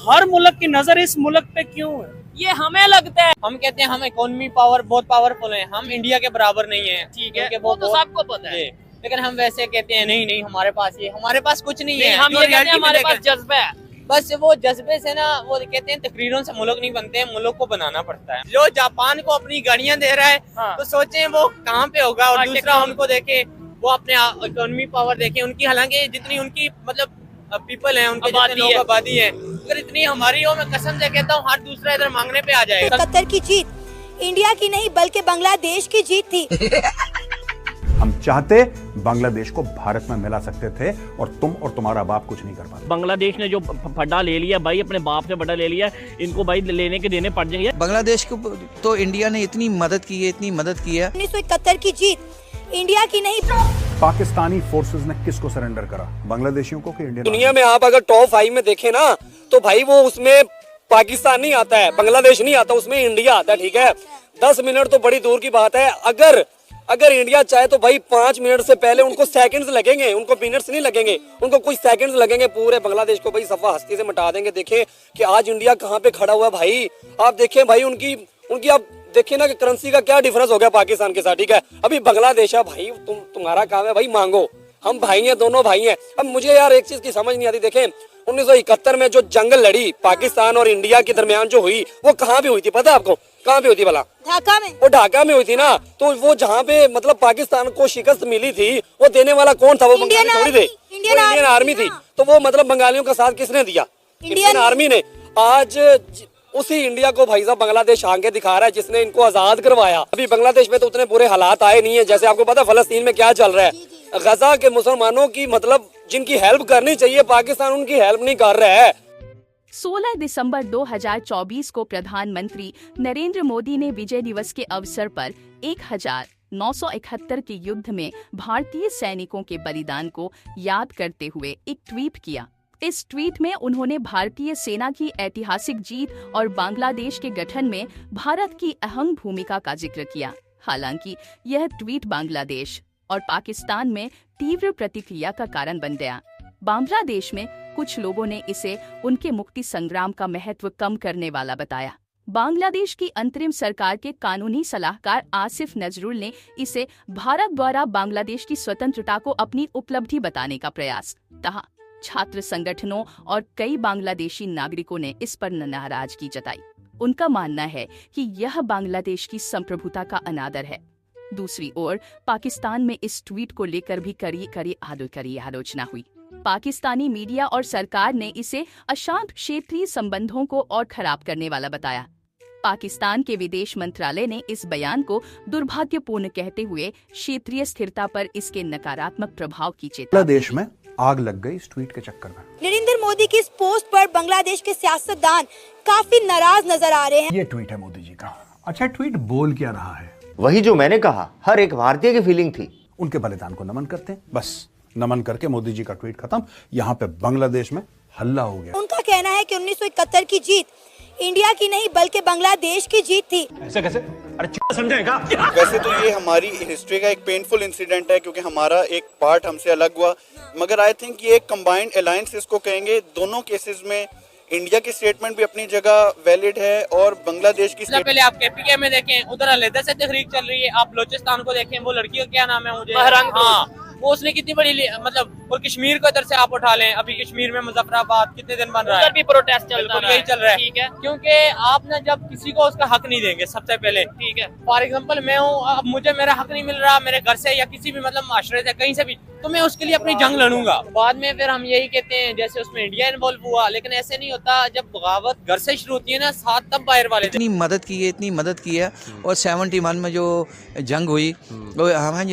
हर मुल्क की नजर इस मुल्क पे क्यों है? ये हमें लगता है। हम कहते हैं हम इकोनॉमी पावर बहुत पावरफुल हैं, हम इंडिया के बराबर नहीं है, ठीक है, वो तो सबको पता है। लेकिन हम वैसे कहते हैं नहीं नहीं हमारे पास ये, हमारे पास कुछ नहीं है। हम ये कहते हैं हमारे पास जज्बा है। बस वो जज्बे से ना, वो कहते हैं तकरीरों से मुल्क नहीं बनते हैं, मुल्क को बनाना पड़ता है। जो जापान को अपनी गाड़ियां दे रहा है, हाँ। तो सोचें वो कहाँ पे होगा। और दूसरा उनको देखे, वो अपने इकोनॉमी पावर देखे उनकी, हालांकि जितनी उनकी मतलब पीपल है, उनके जितने लोग आबादी है, अगर इतनी हमारी हो, मैं कसम से कहता हूँ हर दूसरा इधर मांगने पे आ जाएगा। कतर की जीत इंडिया की नहीं बल्कि बांग्लादेश की जीत थी। हम चाहते बांग्लादेश को भारत में मिला सकते थे और तुम और तुम्हारा बाप कुछ नहीं कर पाते। बांग्लादेश ने जो फड्डा ले लिया भाई, अपने बाप से बड़ा ले लिया, इनको भाई लेने के देने पड़ जाएंगे। बांग्लादेश को तो इंडिया ने इतनी मदद की है, इतनी मदद की है। 1971 की जीत इंडिया की नहीं। पाकिस्तानी फोर्सेस ने किसको सरेंडर करा, बांग्लादेशियों को कि इंडियन? दुनिया में आप अगर टॉप 5 में देखें ना, तो भाई वो उसमें पाकिस्तान नहीं आता है, बांग्लादेश नहीं आता, उसमें इंडिया आता है। ठीक है, 10 मिनट तो बड़ी दूर की बात है। अगर इंडिया चाहे तो भाई 5 मिनट से पहले उनको सेकंड्स लगेंगे, उनको मिनट्स नहीं लगेंगे, उनको कुछ सेकंड्स लगेंगे, पूरे बांग्लादेश को भाई सफा हस्ती से मिटा देंगे। देखें कि आज इंडिया कहाँ पे खड़ा हुआ है भाई। आप देखें भाई उनकी आप देखिए ना कि करेंसी का क्या डिफरेंस हो गया पाकिस्तान के साथ। ठीक है, अभी बांग्लादेश है भाई, तुम्हारा काम है भाई मांगो, हम भाई हैं, दोनों भाई हैं। अब मुझे यार एक चीज की समझ नहीं आती, देखें 1971 में जो जंग लड़ी पाकिस्तान और इंडिया के दरमियान जो हुई, वो कहाँ पे हुई थी पता है आपको? कहाँ पे हुई थी भला? ढाका में। वो ढाका में हुई थी ना। तो वो जहाँ पे मतलब पाकिस्तान को शिकस्त मिली थी, वो देने वाला कौन था? वो बंगाली थोड़ी थे, इंडियन आर्मी थी। तो वो मतलब बंगालियों का साथ किसने दिया? इंडियन आर्मी ने। आज उसी इंडिया को भाई साहब बांग्लादेश आगे दिखा रहा है, जिसने इनको आजाद करवाया। अभी बांग्लादेश में तो उतने बुरे हालात आए नहीं है, जैसे आपको पता है फलस्तीन में क्या चल रहा है। गजा के मुसलमानों की मतलब जिनकी हेल्प करनी चाहिए, पाकिस्तान उनकी हेल्प नहीं कर रहा है। 16 दिसंबर 2024 को प्रधानमंत्री नरेंद्र मोदी ने विजय दिवस के अवसर पर 1971 के युद्ध में भारतीय सैनिकों के बलिदान को याद करते हुए एक ट्वीट किया। इस ट्वीट में उन्होंने भारतीय सेना की ऐतिहासिक जीत और बांग्लादेश के गठन में भारत की अहम भूमिका का जिक्र किया। हालांकि यह ट्वीट बांग्लादेश और पाकिस्तान में तीव्र प्रतिक्रिया का कारण बन गया। बांग्लादेश में कुछ लोगों ने इसे उनके मुक्ति संग्राम का महत्व कम करने वाला बताया। बांग्लादेश की अंतरिम सरकार के कानूनी सलाहकार आसिफ नजरुल ने इसे भारत द्वारा बांग्लादेश की स्वतंत्रता को अपनी उपलब्धि बताने का प्रयास कहा। छात्र संगठनों और कई बांग्लादेशी नागरिकों ने इस पर नाराजगी जताई। उनका मानना है कि यह बांग्लादेश की संप्रभुता का अनादर है। दूसरी ओर पाकिस्तान में इस ट्वीट को लेकर भी कड़ी आलोचना हुई। पाकिस्तानी मीडिया और सरकार ने इसे अशांत क्षेत्रीय संबंधों को और खराब करने वाला बताया। पाकिस्तान के विदेश मंत्रालय ने इस बयान को दुर्भाग्यपूर्ण कहते हुए क्षेत्रीय स्थिरता पर इसके नकारात्मक प्रभाव की चेतावनी। बांग्लादेश में आग लग गई इस ट्वीट के चक्कर में। नरेंद्र मोदी की इस पोस्ट पर बांग्लादेश के सियासतदान काफी नाराज नजर आ रहे हैं। ये ट्वीट है मोदी जी का। अच्छा, ट्वीट बोल क्या रहा है? वही जो मैंने कहा, हर एक भारतीय की फीलिंग थी। उनके बलिदान को नमन करते हैं, बस नमन करके मोदी जी का ट्वीट खत्म। यहाँ पे बांग्लादेश में हल्ला हो गया। उनका कहना है कि 1971 की जीत इंडिया की नहीं बल्कि बांग्लादेश की जीत थी। ऐसे कैसे? अरे समझेगा? वैसे तो ये हमारी हिस्ट्री का एक पेनफुल इंसिडेंट है, क्योंकि हमारा एक पार्ट हमसे अलग हुआ, मगर आई थिंक ये एक कंबाइंड अलायंस इसको कहेंगे। दोनों केसेस में इंडिया की स्टेटमेंट भी अपनी जगह वैलिड है और बांग्लादेश की पहले आप केपीके में देखें, उधर अलहदा से तहरीक चल रही है। आप बलोचिस्तान को देखें, वो लड़की का क्या नाम है मुझे, हाँ, वो उसने कितनी बड़ी मतलब, और कश्मीर को इधर से आप उठा लें, अभी कश्मीर में मुजफ्फराबाद कितने दिन बन रहा है, उधर भी प्रोटेस्ट चल रहा है, यही चल रहा है। ठीक है, क्योंकि आप ना जब किसी को उसका हक नहीं देंगे सबसे पहले, ठीक है, फॉर एग्जांपल मैं हूँ, अब मुझे मेरा हक नहीं मिल रहा मेरे घर से या किसी भी मतलब माशरे से कहीं से भी, तो मैं उसके लिए अपनी जंग लड़ूंगा। बाद में फिर हम यही कहते हैं जैसे उसमें इंडिया इन्वॉल्व हुआ, लेकिन ऐसे नहीं होता। जब बगावत घर से शुरू होती है ना, साथ तब बाहर वाले। इतनी मदद की है, इतनी मदद की है। और 71 में जो जंग हुई,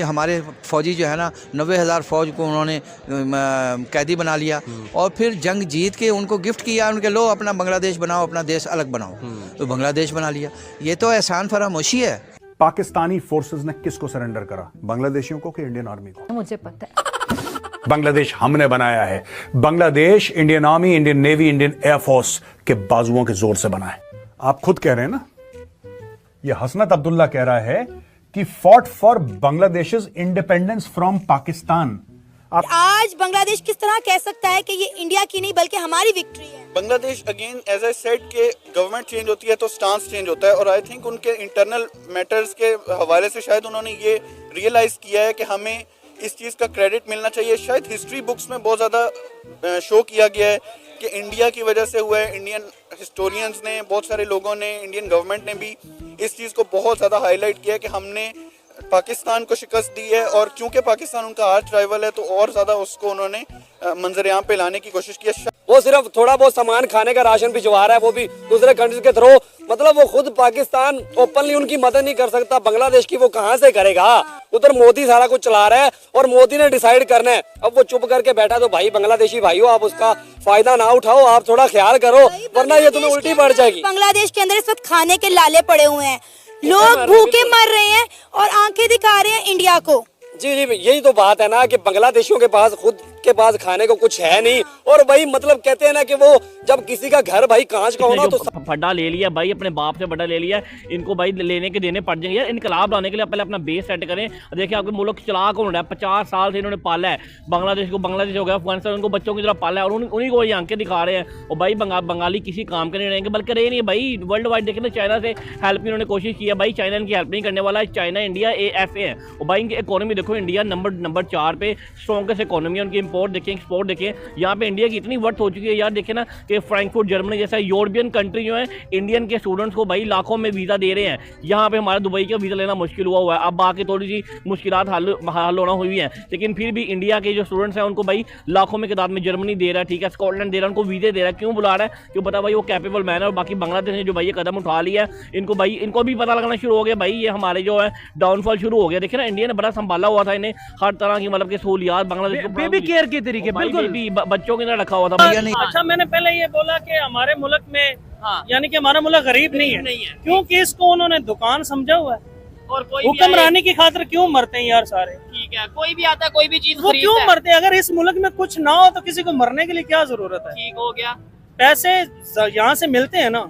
हमारे फौजी जो है ना, 90,000 फौज को उन्होंने कैदी बना लिया और फिर जंग जीत के उनको गिफ्ट किया, उनके लो अपना बांग्लादेश बनाओ, अपना देश अलग बनाओ, तो बांग्लादेश बना लिया। ये तो एहसान फरामोशी है। पाकिस्तानी फोर्सेस ने किसको सरेंडर करा, बांग्लादेशियों को कि इंडियन आर्मी को? मुझे पता है। बांग्लादेश हमने बनाया है। Bangladesh Indian army, Indian navy, Indian air force के बाजुओं के जोर से बना है। आप खुद कह रहे हैं ना, ये हसनत अब्दुल्ला कह रहा है कि fought for Bangladesh independence from Pakistan. आज बांग्लादेश किस तरह कह सकता है कि ये इंडिया की नहीं बल्कि हमारी विक्ट्री है? Bangladesh again as I said के गवर्नमेंट चेंज होती है तो स्टांस चेंज होता है, और आई थिंक उनके इंटरनल मैटर्स के हवाले से शायद उन्होंने ये रियलाइज़ किया है कि हमें इस चीज़ का क्रेडिट मिलना चाहिए। शायद हिस्ट्री बुक्स में बहुत ज़्यादा शो किया गया है कि इंडिया की वजह से हुआ है। इंडियन हिस्टोरियंस ने, बहुत सारे लोगों ने, इंडियन गवर्नमेंट ने भी इस चीज़ को बहुत ज़्यादा हाईलाइट किया है कि हमने पाकिस्तान को शिकस्त दी है, और क्योंकि पाकिस्तान उनका आर्च राइवल है तो और ज़्यादा उसको उन्होंने मंजर-ए-आम पे लाने की कोशिश की है। वो सिर्फ थोड़ा बहुत सामान खाने का राशन भिजवा रहा है, वो भी दूसरे कंट्रीज के थ्रू। मतलब वो खुद पाकिस्तान ओपनली उनकी मदद नहीं कर सकता, बांग्लादेश की वो कहाँ से करेगा? उधर मोदी सारा कुछ चला रहा है और मोदी ने डिसाइड करना है। अब वो चुप करके बैठा, तो भाई बांग्लादेशी भाइयों आप उसका फायदा ना उठाओ, आप थोड़ा ख्याल करो, वरना ये तुम्हें उल्टी पड़ जाएगी। बांग्लादेश के अंदर इस वक्त खाने के लाले पड़े हुए हैं, लोग भूखे मर रहे हैं और आंखें दिखा रहे हैं इंडिया को। जी जी, यही तो बात है ना कि बांग्लादेशियों के पास खुद के पास खाने को कुछ है नहीं, और भाई मतलब कहते हैं ना कि वो जब किसी का घर भाई कांच का होना तो फड्डा ले लिया भाई, अपने बाप से बड़ा ले लिया, इनको भाई लेने के देने पड़ जाएंगे यार। इनकलाब लाने के लिए पहले अपना बेस सेट करें। देखिए आपके मुल्क चला कौन रहा है, 50 साल से इन्होंने पाला है बांग्लादेश को, बांग्लादेश हो गया अफगानिस्तान, उनको बच्चों की तरह पाला है और उन्हीं को ये आंखें दिखा रहे हैं। और भाई बंगाली किसी काम के नहीं रहेंगे, बल्कि रहे नहीं भाई। वर्ल्ड वाइड देखें ना, चाइना से हेल्प की उन्होंने कोशिश की है भाई, चाइना इनकी हेल्प नहीं करने वाला है। चाइना इंडिया AFA है, और भाई इनकी इकोनॉमी देखो, इंडिया नंबर 4 पे स्ट्रॉन्गेस्ट इकोनॉमी है उनकी। इंपोर्ट देखें, एक्सपोर्ट देखें, यहाँ पे इंडिया की इतनी वर्थ हो चुकी है यार। देखें ना कि फ्रैंकफर्ट जर्मनी जैसा यूरोपियन कंट्री जो है, इंडियन के स्टूडेंट्स को भाई लाखों में वीज़ा दे रहे हैं। यहाँ पे हमारे दुबई का वीज़ा लेना मुश्किल हुआ है, अब बाकी थोड़ी सी मुश्किलात हल होना हुई है, लेकिन फिर भी इंडिया के जो स्टूडेंट्स हैं उनको भाई लाखों में तादाद में जर्मनी दे रहा है, ठीक है, स्कॉटलैंड दे रहा है, उनको वीज़े दे रहा है। क्यों बुला रहा है? क्यों पता भाई वो कैपेबल मैन है। और बाकी बांग्लादेश ने जो भाई ये कदम उठा लिया है, इनको भी पता लगना शुरू हो गया भाई ये हमारे जो है डाउनफॉल शुरू हो गया। देखिए ना, इंडिया ने बड़ा संभाला हुआ था इन्हें, हर तरह की मतलब की सहूलियात बांग्लादेश को, बेबी केयर के तरीके, बिल्कुल भी बच्चों की तरह रखा हुआ था। अच्छा, मैंने पहले ये बोला कि हमारे मुल्क में यानी कि हमारा मुल्क गरीब नहीं है, क्योंकि इसको उन्होंने दुकान समझा हुआ है। और कोई हुक्मरानी की खातिर क्यों मरते हैं यार सारे? ठीक है, कोई भी आता है, कोई भी चीज वो क्यों मरते हैं? अगर इस मुल्क में कुछ ना हो तो किसी को मरने के लिए क्या जरूरत है? ठीक हो गया, पैसे यहाँ से मिलते हैं ना,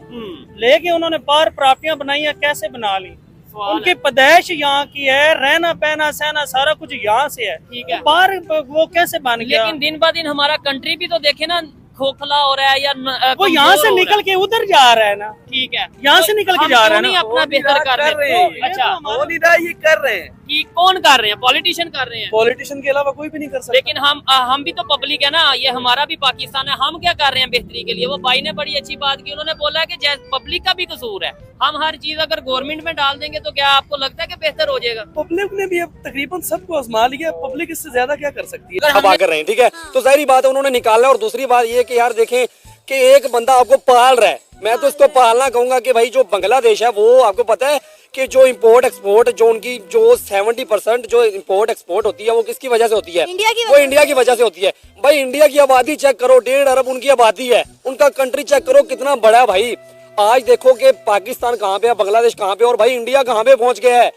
लेके उन्होंने पार प्राप्तियां बनाई है, कैसे बना ली? उनकी पैदाइश यहाँ की है, रहना पहना सहना सारा कुछ यहाँ से है, ठीक है, पार वो कैसे बन गया? लेकिन दिन ब दिन हमारा कंट्री भी तो देखे ना खोखला हो रहा है या वो यहाँ से निकल के उधर जा रहा है ना। ठीक है, यहाँ से निकल के जा रहा है ना, अपना बेहतर कर रहे हैं। अच्छा, हो नहीं रहा, ये कर रहे हैं कि कौन कर रहे हैं? पॉलिटिशियन कर रहे हैं, पॉलिटिशियन के अलावा कोई भी नहीं कर सकता। लेकिन हम भी तो पब्लिक है ना, ये हमारा भी पाकिस्तान है, हम क्या कर रहे हैं बेहतरी के लिए? वो भाई ने बड़ी अच्छी बात की, उन्होंने बोला कि पब्लिक का भी कसूर है। हम हर चीज अगर गवर्नमेंट में डाल देंगे तो क्या आपको लगता है कि बेहतर हो जाएगा? पब्लिक ने भी अब तकरीबन सबको आजमा लिया, पब्लिक इससे ज्यादा क्या कर सकती है? अब आ कर रहे हैं, ठीक है, तो जाहिर बात है उन्होंने निकालना है। और दूसरी बात ये कि यार देखें कि एक बंदा आपको पाल रहा है, मैं तो इसको पालना कहूंगा कि भाई जो बांग्लादेश है वो आपको पता है कि जो इंपोर्ट एक्सपोर्ट जो उनकी जो 70% जो इंपोर्ट एक्सपोर्ट होती है वो किसकी वजह से होती है? वो इंडिया की वजह से होती है। भाई इंडिया की आबादी चेक करो, 1.5 अरब उनकी आबादी है, उनका कंट्री चेक करो कितना बड़ा है भाई। आज देखो कि पाकिस्तान कहाँ पे है, बांग्लादेश कहाँ पे, और भाई इंडिया कहाँ पे पहुंच गया है।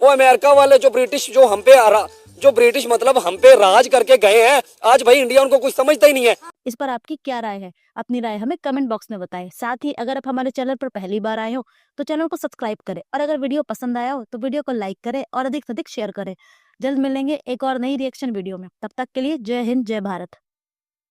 वो अमेरिका वाले जो ब्रिटिश मतलब हम पे राज करके गए हैं, आज भाई इंडिया उनको कुछ समझता ही नहीं है। इस पर आपकी क्या राय है? अपनी राय हमें कमेंट बॉक्स में बताएं। साथ ही अगर आप हमारे चैनल पर पहली बार आए हो तो चैनल को सब्सक्राइब करें, और अगर वीडियो पसंद आया हो तो वीडियो को लाइक करें और अधिक से अधिक शेयर करें। जल्द मिलेंगे एक और नई रिएक्शन वीडियो में, तब तक के लिए जय हिंद, जय भारत।